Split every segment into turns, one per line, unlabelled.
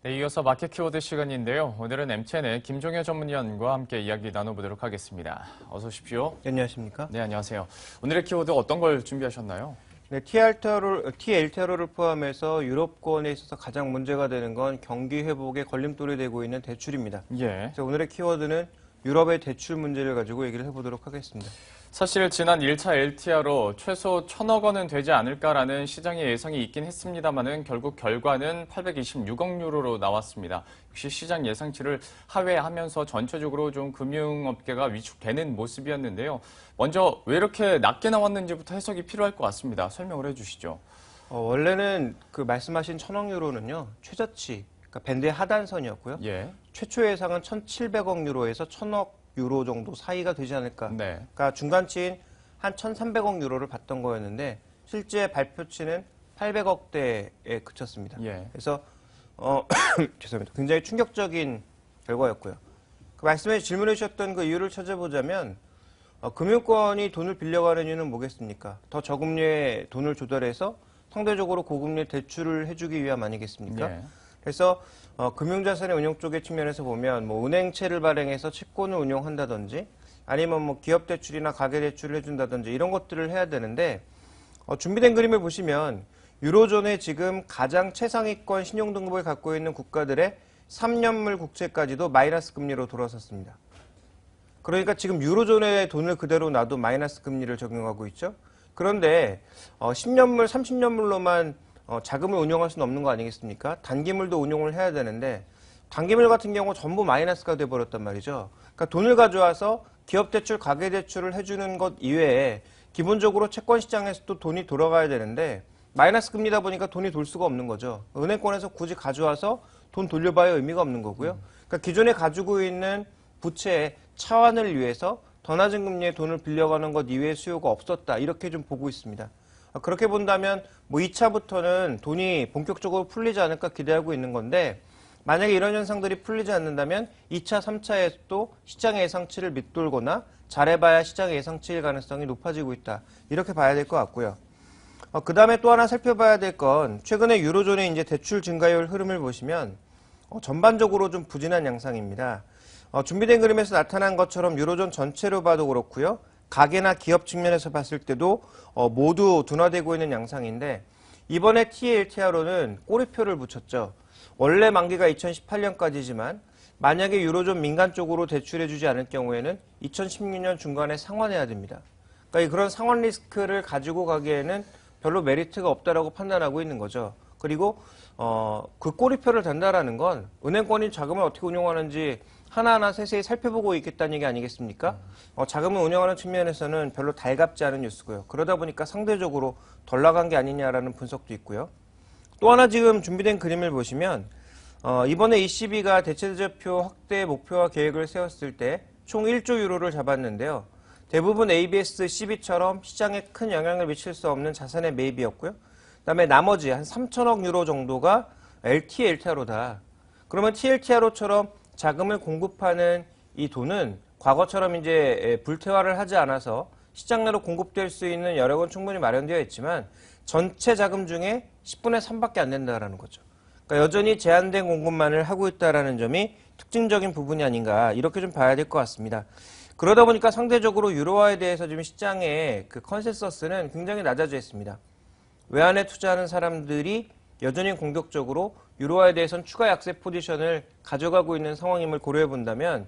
네, 이어서 마켓 키워드 시간인데요. 오늘은 엠첸의 김종효 전문위원과 함께 이야기 나눠보도록 하겠습니다. 어서 오십시오.
네, 안녕하십니까?
네, 안녕하세요. 오늘의 키워드 어떤 걸 준비하셨나요?
네, TLTRO를 포함해서 유럽권에 있어서 가장 문제가 되는 건 경기 회복에 걸림돌이 되고 있는 대출입니다.
예.
그래서 오늘의 키워드는 유럽의 대출 문제를 가지고 얘기를 해보도록 하겠습니다.
사실 지난 1차 LTR로 최소 1,000억 원은 되지 않을까라는 시장의 예상이 있긴 했습니다만은 결국 결과는 826억 유로로 나왔습니다. 역시 시장 예상치를 하회하면서 전체적으로 좀 금융업계가 위축되는 모습이었는데요. 먼저 왜 이렇게 낮게 나왔는지부터 해석이 필요할 것 같습니다. 설명을 해주시죠.
원래는 그 말씀하신 1,000억 유로는요, 최저치, 그러니까 밴드의 하단선이었고요.
예.
최초 예상은 1,700억 유로에서 1,000억 유로 정도 사이가 되지 않을까.
네.
그러니까 중간치인 한 1,300억 유로를 봤던 거였는데 실제 발표치는 800억대에 그쳤습니다.
예.
그래서 죄송합니다. 굉장히 충격적인 결과였고요. 그 말씀해 질문해 주셨던 그 이유를 찾아보자면 금융권이 돈을 빌려가는 이유는 뭐겠습니까? 더 저금리에 돈을 조달해서 상대적으로 고금리 대출을 해주기 위함 아니겠습니까?
예.
그래서 금융자산의 운용 쪽의 측면에서 보면 뭐 은행채를 발행해서 채권을 운용한다든지 아니면 뭐 기업 대출이나 가계 대출을 해준다든지 이런 것들을 해야 되는데 준비된 그림을 보시면 유로존에 지금 가장 최상위권 신용등급을 갖고 있는 국가들의 3년물 국채까지도 마이너스 금리로 돌아섰습니다. 그러니까 지금 유로존에 돈을 그대로 놔도 마이너스 금리를 적용하고 있죠. 그런데 10년물, 30년물로만 자금을 운용할 수는 없는 거 아니겠습니까? 단기물도 운용을 해야 되는데 단기물 같은 경우 전부 마이너스가 돼버렸단 말이죠. 그러니까 돈을 가져와서 기업대출, 가계대출을 해주는 것 이외에 기본적으로 채권시장에서도 돈이 돌아가야 되는데 마이너스 금리다 보니까 돈이 돌 수가 없는 거죠. 은행권에서 굳이 가져와서 돈 돌려봐야 의미가 없는 거고요. 그러니까 기존에 가지고 있는 부채의 차환을 위해서 더 낮은 금리의 돈을 빌려가는 것 이외의 수요가 없었다. 이렇게 좀 보고 있습니다. 그렇게 본다면 뭐 2차부터는 돈이 본격적으로 풀리지 않을까 기대하고 있는 건데 만약에 이런 현상들이 풀리지 않는다면 2차, 3차에서도 시장의 예상치를 밑돌거나 잘해봐야 시장의 예상치일 가능성이 높아지고 있다. 이렇게 봐야 될 것 같고요. 그 다음에 또 하나 살펴봐야 될 건 최근에 유로존의 이제 대출 증가율 흐름을 보시면 전반적으로 좀 부진한 양상입니다. 준비된 그림에서 나타난 것처럼 유로존 전체로 봐도 그렇고요. 가계나 기업 측면에서 봤을 때도 모두 둔화되고 있는 양상인데 이번에 TLTRO는 꼬리표를 붙였죠. 원래 만기가 2018년까지지만 만약에 유로존 민간 쪽으로 대출해주지 않을 경우에는 2016년 중간에 상환해야 됩니다. 그러니까 그런 상환 리스크를 가지고 가기에는 별로 메리트가 없다라고 판단하고 있는 거죠. 그리고 그 꼬리표를 단다라는 건 은행권이 자금을 어떻게 운용하는지 하나하나 세세히 살펴보고 있겠다는 얘기 아니겠습니까? 자금을 운영하는 측면에서는 별로 달갑지 않은 뉴스고요. 그러다 보니까 상대적으로 덜 나간 게 아니냐라는 분석도 있고요. 또 하나 지금 준비된 그림을 보시면 이번에 ECB가 대체대조표 확대 목표와 계획을 세웠을 때 총 1조 유로를 잡았는데요. 대부분 ABS, CB처럼 시장에 큰 영향을 미칠 수 없는 자산의 매입이었고요. 그다음에 나머지 한 3천억 유로 정도가 LTRO다. 그러면 TLTRO처럼 자금을 공급하는 이 돈은 과거처럼 이제 불태화를 하지 않아서 시장 내로 공급될 수 있는 여력은 충분히 마련되어 있지만 전체 자금 중에 10분의 3밖에 안 된다라는 거죠. 그러니까 여전히 제한된 공급만을 하고 있다라는 점이 특징적인 부분이 아닌가 이렇게 좀 봐야 될 것 같습니다. 그러다 보니까 상대적으로 유로화에 대해서 지금 시장의 그 컨센서스는 굉장히 낮아져 있습니다. 외환에 투자하는 사람들이 여전히 공격적으로 유로화에 대해서는 추가 약세 포지션을 가져가고 있는 상황임을 고려해 본다면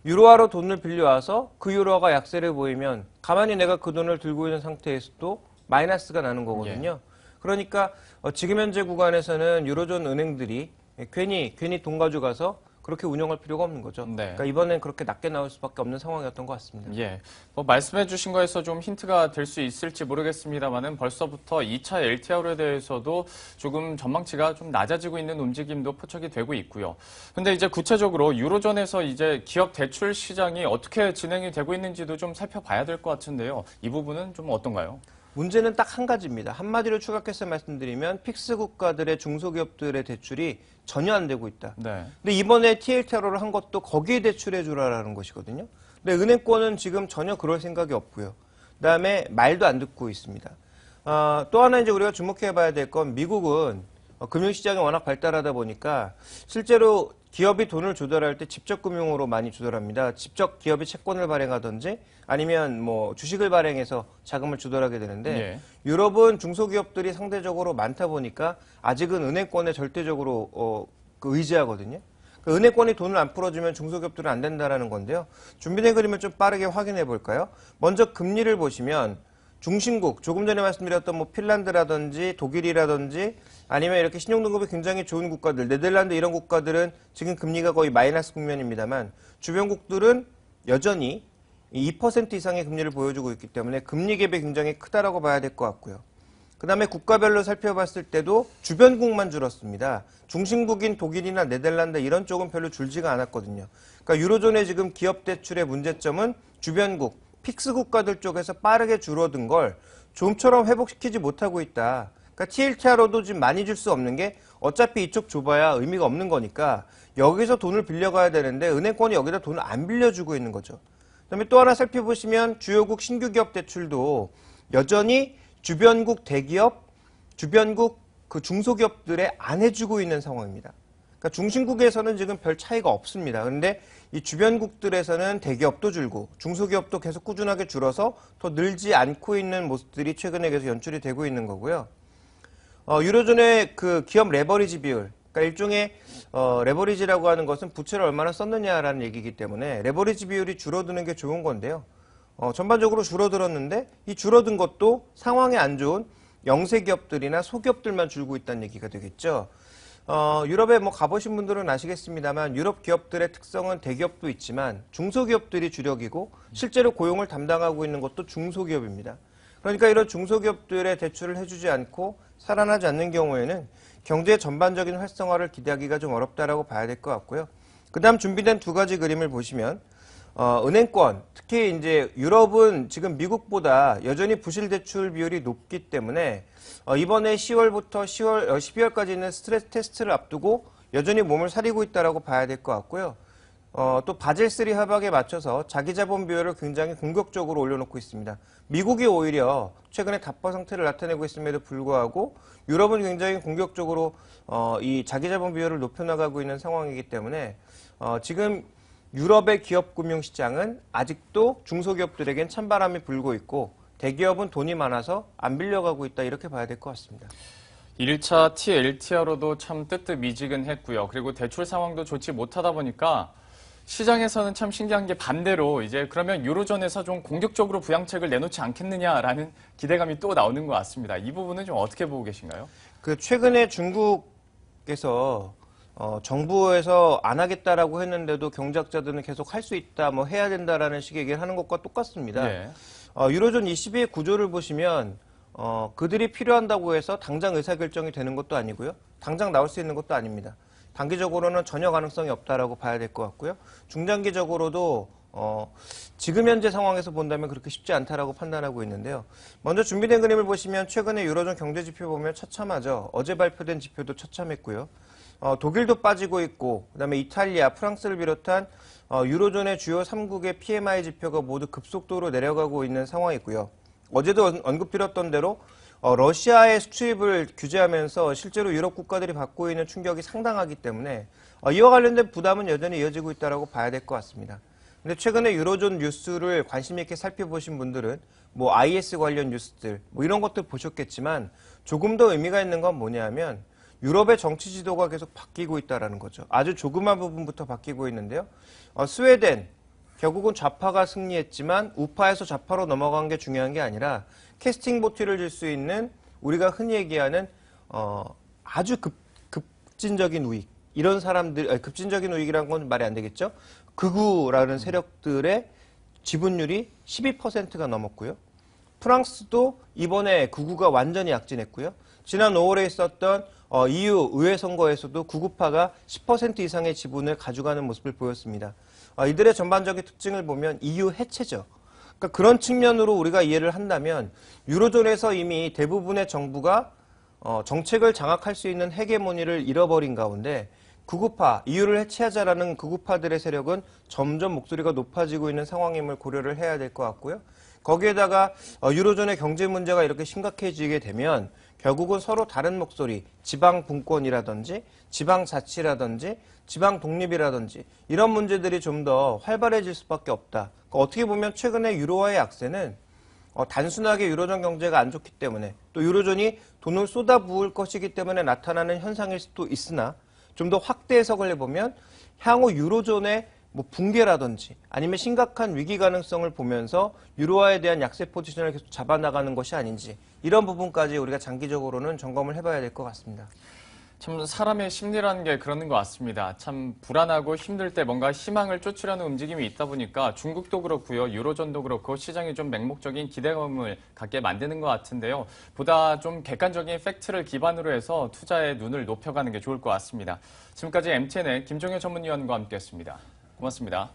유로화로 돈을 빌려와서 그 유로화가 약세를 보이면 가만히 내가 그 돈을 들고 있는 상태에서도 마이너스가 나는 거거든요. 그러니까 지금 현재 구간에서는 유로존 은행들이 괜히 돈 가져가서 그렇게 운영할 필요가 없는 거죠.
네.
그러니까 이번엔 그렇게 낮게 나올 수밖에 없는 상황이었던 것 같습니다.
예. 뭐 말씀해 주신 거에서 좀 힌트가 될 수 있을지 모르겠습니다만은 벌써부터 2차 LTR에 대해서도 조금 전망치가 좀 낮아지고 있는 움직임도 포착이 되고 있고요. 근데 이제 구체적으로 유로존에서 이제 기업 대출 시장이 어떻게 진행이 되고 있는지도 좀 살펴봐야 될 것 같은데요. 이 부분은 좀 어떤가요?
문제는 딱 한 가지입니다. 한마디로 추격해서 말씀드리면 픽스 국가들의 중소기업들의 대출이 전혀 안 되고 있다.
네.
근데 이번에 TLTRO를 한 것도 거기에 대출해 주라라는 것이거든요. 근데 은행권은 지금 전혀 그럴 생각이 없고요. 그다음에 말도 안 듣고 있습니다. 또 하나 이제 우리가 주목해 봐야 될 건 미국은 금융시장이 워낙 발달하다 보니까 실제로 기업이 돈을 조달할 때 직접 금융으로 많이 조달합니다. 직접 기업이 채권을 발행하든지 아니면 뭐 주식을 발행해서 자금을 조달하게 되는데
예.
유럽은 중소기업들이 상대적으로 많다 보니까 아직은 은행권에 절대적으로 의지하거든요. 그 은행권이 돈을 안 풀어주면 중소기업들은 안 된다라는 건데요. 준비된 그림을 좀 빠르게 확인해 볼까요? 먼저 금리를 보시면 중심국, 조금 전에 말씀드렸던 뭐 핀란드라든지 독일이라든지 아니면 이렇게 신용등급이 굉장히 좋은 국가들, 네덜란드 이런 국가들은 지금 금리가 거의 마이너스 국면입니다만 주변국들은 여전히 2% 이상의 금리를 보여주고 있기 때문에 금리 갭이 굉장히 크다라고 봐야 될 것 같고요. 그 다음에 국가별로 살펴봤을 때도 주변국만 줄었습니다. 중심국인 독일이나 네덜란드 이런 쪽은 별로 줄지가 않았거든요. 그러니까 유로존의 지금 기업 대출의 문제점은 주변국, 픽스 국가들 쪽에서 빠르게 줄어든 걸 좀처럼 회복시키지 못하고 있다. 그러니까 TLTRO도 지금 많이 줄 수 없는 게 어차피 이쪽 줘봐야 의미가 없는 거니까 여기서 돈을 빌려가야 되는데 은행권이 여기다 돈을 안 빌려주고 있는 거죠. 그다음에 또 하나 살펴보시면 주요국 신규 기업 대출도 여전히 주변국 대기업, 주변국 그 중소기업들에 안 해주고 있는 상황입니다. 그러니까 중심국에서는 지금 별 차이가 없습니다. 그런데 이 주변국들에서는 대기업도 줄고 중소기업도 계속 꾸준하게 줄어서 더 늘지 않고 있는 모습들이 최근에 계속 연출이 되고 있는 거고요. 유로존의 그 기업 레버리지 비율, 그러니까 일종의 레버리지라고 하는 것은 부채를 얼마나 썼느냐라는 얘기이기 때문에 레버리지 비율이 줄어드는 게 좋은 건데요. 전반적으로 줄어들었는데 이 줄어든 것도 상황이 안 좋은 영세 기업들이나 소기업들만 줄고 있다는 얘기가 되겠죠. 유럽에 뭐 가보신 분들은 아시겠습니다만 유럽 기업들의 특성은 대기업도 있지만 중소기업들이 주력이고 실제로 고용을 담당하고 있는 것도 중소기업입니다. 그러니까 이런 중소기업들의 대출을 해주지 않고 살아나지 않는 경우에는 경제의 전반적인 활성화를 기대하기가 좀 어렵다라고 봐야 될 것 같고요. 그 다음 준비된 두 가지 그림을 보시면 은행권, 특히 이제 유럽은 지금 미국보다 여전히 부실 대출 비율이 높기 때문에 이번에 10월부터 12월까지 있는 스트레스 테스트를 앞두고 여전히 몸을 사리고 있다라고 봐야 될 것 같고요. 또 바젤3 협약에 맞춰서 자기 자본 비율을 굉장히 공격적으로 올려놓고 있습니다. 미국이 오히려 최근에 답보 상태를 나타내고 있음에도 불구하고 유럽은 굉장히 공격적으로 이 자기 자본 비율을 높여나가고 있는 상황이기 때문에 지금 유럽의 기업 금융시장은 아직도 중소기업들에겐 찬바람이 불고 있고 대기업은 돈이 많아서 안 빌려가고 있다 이렇게 봐야 될 것 같습니다.
1차 TLTRO도 참 뜨뜻미지근했고요. 그리고 대출 상황도 좋지 못하다 보니까 시장에서는 참 신기한 게 반대로 이제 그러면 유로존에서 좀 공격적으로 부양책을 내놓지 않겠느냐라는 기대감이 또 나오는 것 같습니다. 이 부분은 좀 어떻게 보고 계신가요?
그 최근에 중국에서 정부에서 안 하겠다라고 했는데도 경제학자들은 계속 할 수 있다, 뭐 해야 된다라는 식의 얘기를 하는 것과 똑같습니다.
네.
유로존 22의 구조를 보시면 그들이 필요한다고 해서 당장 의사결정이 되는 것도 아니고요. 당장 나올 수 있는 것도 아닙니다. 단기적으로는 전혀 가능성이 없다라고 봐야 될 것 같고요. 중장기적으로도 지금 현재 상황에서 본다면 그렇게 쉽지 않다라고 판단하고 있는데요. 먼저 준비된 그림을 보시면 최근에 유로존 경제 지표 보면 처참하죠. 어제 발표된 지표도 처참했고요. 독일도 빠지고 있고 그다음에 이탈리아, 프랑스를 비롯한 유로존의 주요 3국의 PMI 지표가 모두 급속도로 내려가고 있는 상황이고요. 어제도 언급드렸던 대로 러시아의 수출입을 규제하면서 실제로 유럽 국가들이 받고 있는 충격이 상당하기 때문에 이와 관련된 부담은 여전히 이어지고 있다고 봐야 될 것 같습니다. 근데 최근에 유로존 뉴스를 관심 있게 살펴보신 분들은 뭐 IS 관련 뉴스들 뭐 이런 것들 보셨겠지만 조금 더 의미가 있는 건 뭐냐면 유럽의 정치 지도가 계속 바뀌고 있다는 거죠. 아주 조그만 부분부터 바뀌고 있는데요. 스웨덴 결국은 좌파가 승리했지만 우파에서 좌파로 넘어간 게 중요한 게 아니라 캐스팅 보트를 줄 수 있는 우리가 흔히 얘기하는 아주 급진적인 우익 이런 사람들 급진적인 우익이라는 건 말이 안 되겠죠. 극우라는 세력들의 지분율이 12%가 넘었고요. 프랑스도 이번에 극우가 완전히 약진했고요. 지난 5월에 있었던 EU 의회 선거에서도 극우파가 10% 이상의 지분을 가져가는 모습을 보였습니다. 이들의 전반적인 특징을 보면 EU 해체죠. 그러니까 그런 측면으로 우리가 이해를 한다면 유로존에서 이미 대부분의 정부가 정책을 장악할 수 있는 헤게모니를 잃어버린 가운데 극우파, EU를 해체하자라는 극우파들의 세력은 점점 목소리가 높아지고 있는 상황임을 고려를 해야 될 것 같고요. 거기에다가 유로존의 경제 문제가 이렇게 심각해지게 되면 결국은 서로 다른 목소리, 지방 분권이라든지 지방 자치라든지 지방 독립이라든지 이런 문제들이 좀 더 활발해질 수밖에 없다. 그러니까 어떻게 보면 최근에 유로화의 약세는 단순하게 유로존 경제가 안 좋기 때문에 또 유로존이 돈을 쏟아부을 것이기 때문에 나타나는 현상일 수도 있으나 좀 더 확대 해석을 해보면 향후 유로존의 뭐 붕괴라든지 아니면 심각한 위기 가능성을 보면서 유로화에 대한 약세 포지션을 계속 잡아나가는 것이 아닌지 이런 부분까지 우리가 장기적으로는 점검을 해봐야 될 것 같습니다.
참 사람의 심리라는 게 그런 것 같습니다. 참 불안하고 힘들 때 뭔가 희망을 쫓으려는 움직임이 있다 보니까 중국도 그렇고요. 유로존도 그렇고 시장이 좀 맹목적인 기대감을 갖게 만드는 것 같은데요. 보다 좀 객관적인 팩트를 기반으로 해서 투자의 눈을 높여가는 게 좋을 것 같습니다. 지금까지 MTN의 김종현 전문위원과 함께했습니다. 고맙습니다.